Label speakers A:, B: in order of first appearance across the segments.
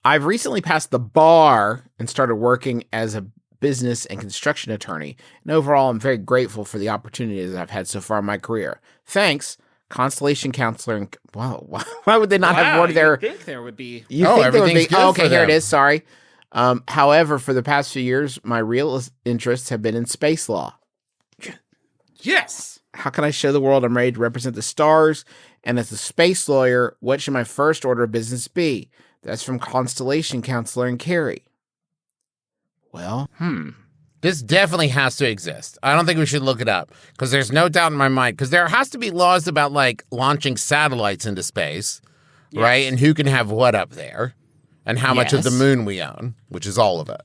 A: I've recently passed the bar and started working as a business and construction attorney. And overall, I'm very grateful for the opportunities I've had so far in my career. Thanks, Constellation Counselor. And, wow, why would they not have more there?
B: You'd think there would be.
A: You think there would be?
C: good
A: Okay,
C: for
A: here
C: them.
A: it is. Sorry. However, for the past few years, my real interests have been in space law.
B: Yes.
A: How can I show the world I'm ready to represent the stars? And as a space lawyer, what should my first order of business be? That's from Constellation Counselor and Carrie. Well,
C: This definitely has to exist. I don't think we should look it up because there's no doubt in my mind because there has to be laws about like launching satellites into space, right? And who can have what up there and how much of the moon we own, which is all of it.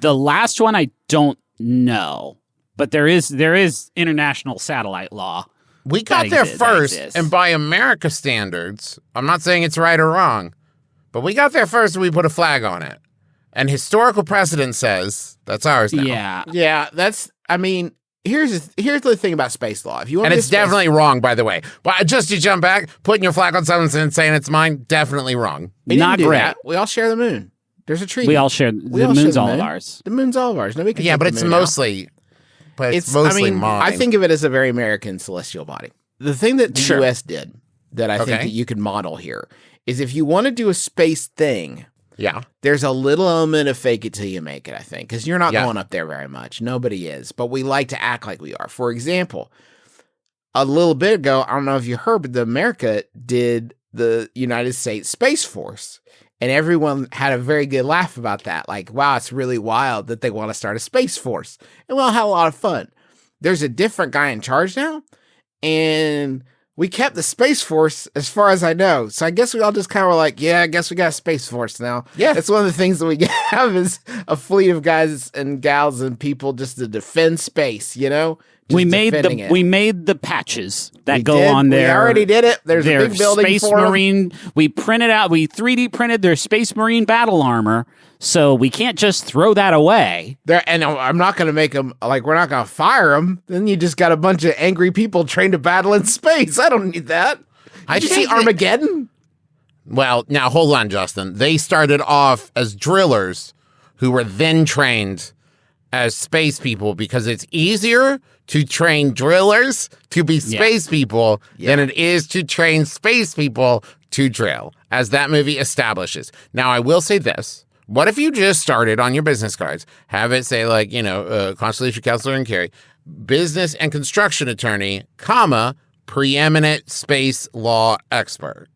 B: The last one I don't know, but there is international satellite law.
C: We got there first, and by America standards, I'm not saying it's right or wrong, but we got there first and we put a flag on it. And historical precedent says that's ours now.
A: Yeah, that's, I mean, here's the thing about space law. If you want
C: And it's definitely wrong, by the way. But just to jump back, putting your flag on something and saying it's mine, definitely wrong.
B: Not great.
A: That. We all share the moon. There's a treaty.
B: We all share, the moon's all of ours.
A: The moon's all of ours. Nobody can
C: Yeah,
A: take
C: but
A: the
C: it's
A: moon out.
C: mostly, mine.
A: I think of it as a very American celestial body. The thing that the U.S. did that I think that you could model here is if you want to do a space thing, there's a little element of fake it till you make it, I think, because you're not going up there very much. Nobody is, but we like to act like we are. For example, a little bit ago, I don't know if you heard, but America did the United States Space Force. And everyone had a very good laugh about that. Like, wow, it's really wild that they want to start a Space Force. And we all had a lot of fun. There's a different guy in charge now. And we kept the Space Force as far as I know. So I guess we all just kind of were like, yeah, I guess we got a Space Force now. Yeah. That's one of the things that we have is a fleet of guys and gals and people just to defend space, you know?
B: We made the patches that go on there.
A: We already did it. There's a big building
B: Space
A: for
B: Marine. We 3D printed their Space Marine battle armor, so we can't just throw that away.
A: And I'm not going to make them, like, we're not going to fire them. Then you just got a bunch of angry people trained to battle in space. I don't need that. Did you see Armageddon?
C: Well, now hold on, Justin. They started off as drillers who were then trained as space people because it's easier to train drillers to be space people than it is to train space people to drill, as that movie establishes. Now, I will say this. What if you just started on your business cards, have it say like, Constellation Counselor and Carrie, business and construction attorney, comma, preeminent space law expert.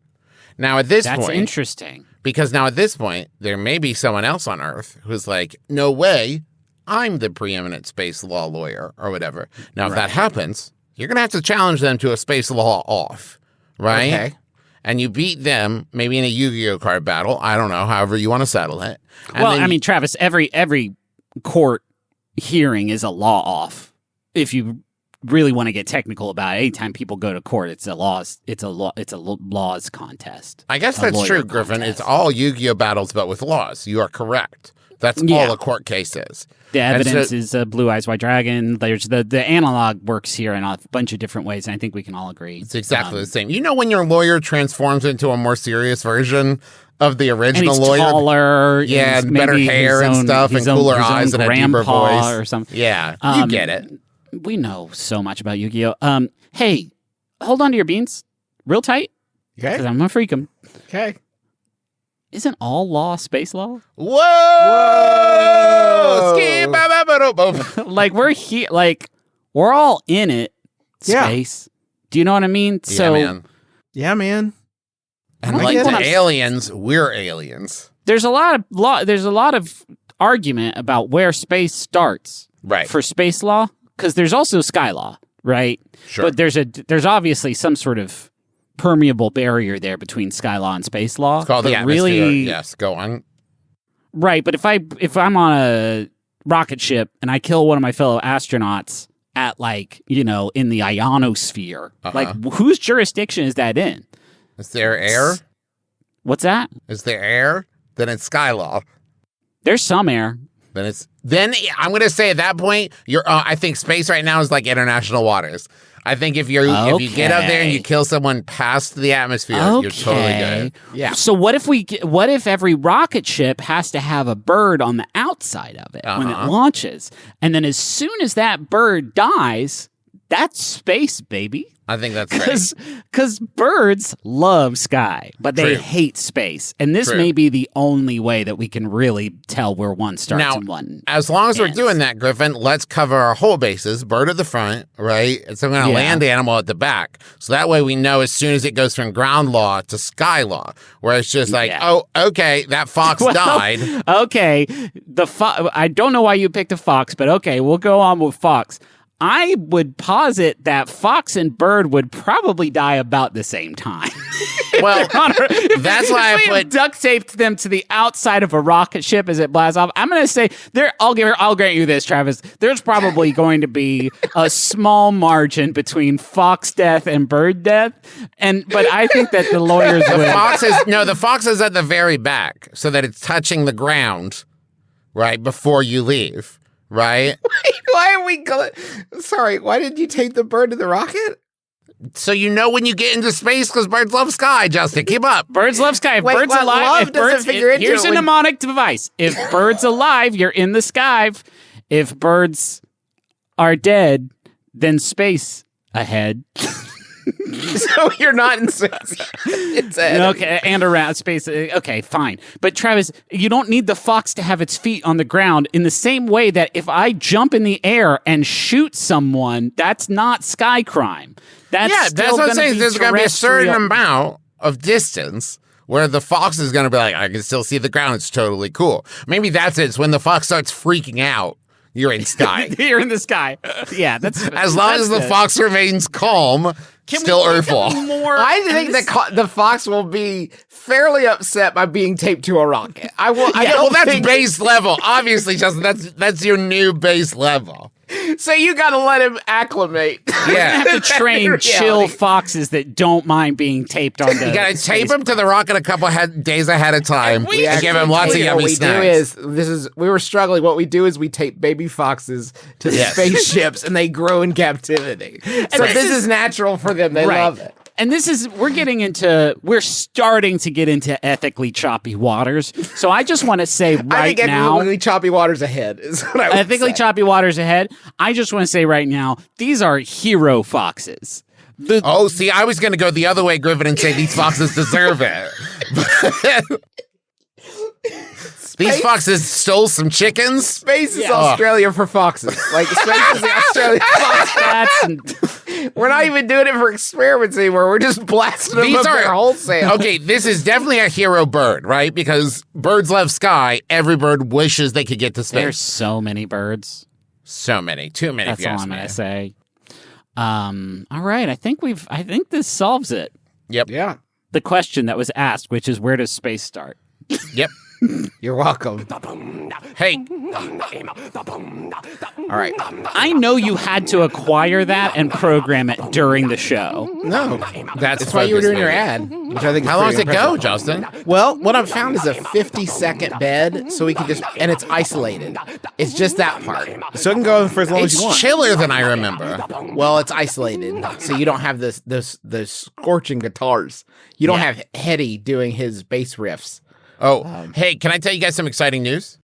C: Now, at this point...
B: That's interesting.
C: Because now at this point, there may be someone else on Earth who's like, no way, I'm the preeminent space law lawyer or whatever. Now, if that happens, you're going to have to challenge them to a space law off, right? Okay. And you beat them maybe in a Yu-Gi-Oh card battle. I don't know, however you want to settle it. And
B: well, I mean, Travis, every court hearing is a law off. If you really want to get technical about it, anytime people go to court, it's a laws contest.
C: I guess that's true, Griffin. It's all Yu-Gi-Oh battles, but with laws. You are correct. That's all a court case is.
B: The evidence is Blue Eyes White Dragon. There's the analog works here in a bunch of different ways, and I think we can all agree.
C: It's exactly the same. You know when your lawyer transforms into a more serious version of the original
B: and he's
C: lawyer?
B: Taller,
C: and better hair and stuff, and cooler eyes and a deeper voice.
B: Or something.
C: Yeah, you get it.
B: We know so much about Yu-Gi-Oh! Hey, hold on to your beans real tight.
A: Okay.
B: Because I'm going to freak them.
A: Okay.
B: Isn't all law space law?
C: Whoa!
B: Like we're here, like we're all in it. Space. Do you know what I mean?
A: Yeah, man.
C: And like the aliens, we're aliens.
B: There's a lot of argument about where space starts,
C: right?
B: For space law, because there's also sky law, right?
C: Sure.
B: But there's obviously some sort of permeable barrier there between sky law and space law.
C: It's called the atmosphere.
B: Really,
C: yes, go on.
B: Right, but if I'm on a rocket ship and I kill one of my fellow astronauts at in the ionosphere, like whose jurisdiction is that in?
C: Is there air?
B: What's that?
C: Is there air? Then it's sky law.
B: There's some air.
C: Then I'm going to say at that point, I think space right now is like international waters. I think if you get up there and you kill someone past the atmosphere, you're totally good.
B: Yeah. So what if every rocket ship has to have a bird on the outside of it when it launches, and then as soon as that bird dies, that's space, baby.
C: I think that's right.
B: Because birds love sky, but they hate space. And this may be the only way that we can really tell where one starts and one
C: as long as
B: ends.
C: we're doing that, Griffin, let's cover our whole bases. Bird at the front, right? And some kind of land animal at the back. So that way we know as soon as it goes from ground law to sky law, where it's just like, oh, okay, that fox died.
B: Okay, I don't know why you picked a fox, but okay, we'll go on with fox. I would posit that fox and bird would probably die about the same time.
C: Well, that's why I put
B: duct taped them to the outside of a rocket ship as it blasts off. I'm going to say I'll grant you this, Travis. There's probably going to be a small margin between fox death and bird death, but I think that the lawyers would.
C: The fox is at the very back, so that it's touching the ground right before you leave. Right?
A: Why are we Sorry, why did you take the bird to the rocket?
C: So you know when you get into space, because birds love sky, Justin. Keep up.
B: Birds love sky. If birds alive, here's a mnemonic device. If birds alive, you're in the sky. If birds are dead, then space ahead.
A: So you're not in space. It's
B: okay, and around space. Okay, fine. But Travis, you don't need the fox to have its feet on the ground in the same way that if I jump in the air and shoot someone, that's not sky crime. That's
C: what I'm saying. There's going to be a certain amount of distance where the fox is going to be like, I can still see the ground. It's totally cool. Maybe that's it. It's when the fox starts freaking out. You're in sky.
B: You're in the sky. Yeah, that's
C: as long as the fox remains calm. Still Earthfall.
A: I think the fox will be fairly upset by being taped to a rocket.
C: That's base level. Obviously, Justin, that's your new base level.
A: So you got to let him acclimate.
B: Yeah, you have to train chill foxes that don't mind being taped on.
C: You got to tape him to the rocket a couple days ahead of time.
A: We
C: give him lots of yummy snacks.
A: We were struggling. What we do is we tape baby foxes to the spaceships, and they grow in captivity. So this is natural for them. They love it.
B: And we're starting to get into ethically choppy waters. So I just want to say right now.
A: Ethically choppy waters ahead is what I would
B: Ethically
A: say.
B: choppy waters ahead. I just want to say right now, these are hero foxes.
C: I was going to go the other way, Griffin, and say these foxes deserve it. These foxes stole some chickens.
A: Space is Australia for foxes. Like, space is the Australian fox. We're not even doing it for experiments anymore. We're just blasting them up there wholesale.
C: Okay, this is definitely a hero bird, right? Because birds love sky. Every bird wishes they could get to space.
B: There's so many birds.
C: So many. Too many.
B: That's all I'm going to say. All right. I think this solves it.
C: Yep.
A: Yeah.
B: The question that was asked, which is, where does space start?
C: Yep.
A: You're welcome.
C: Hey.
A: All right.
B: I know you had to acquire that and program it during the show.
A: No. That's why you were doing your ad, which I think is
C: How long does it
A: impressive.
C: go, Justin?
A: Well, what I've found is a 50-second bed, so we can and it's isolated. It's just that part. So it can go for as long as you want.
C: It's chiller than I remember.
A: Well, it's isolated, so you don't have those scorching guitars. You don't have Hetty doing his bass riffs.
C: Oh, hey, can I tell you guys some exciting news?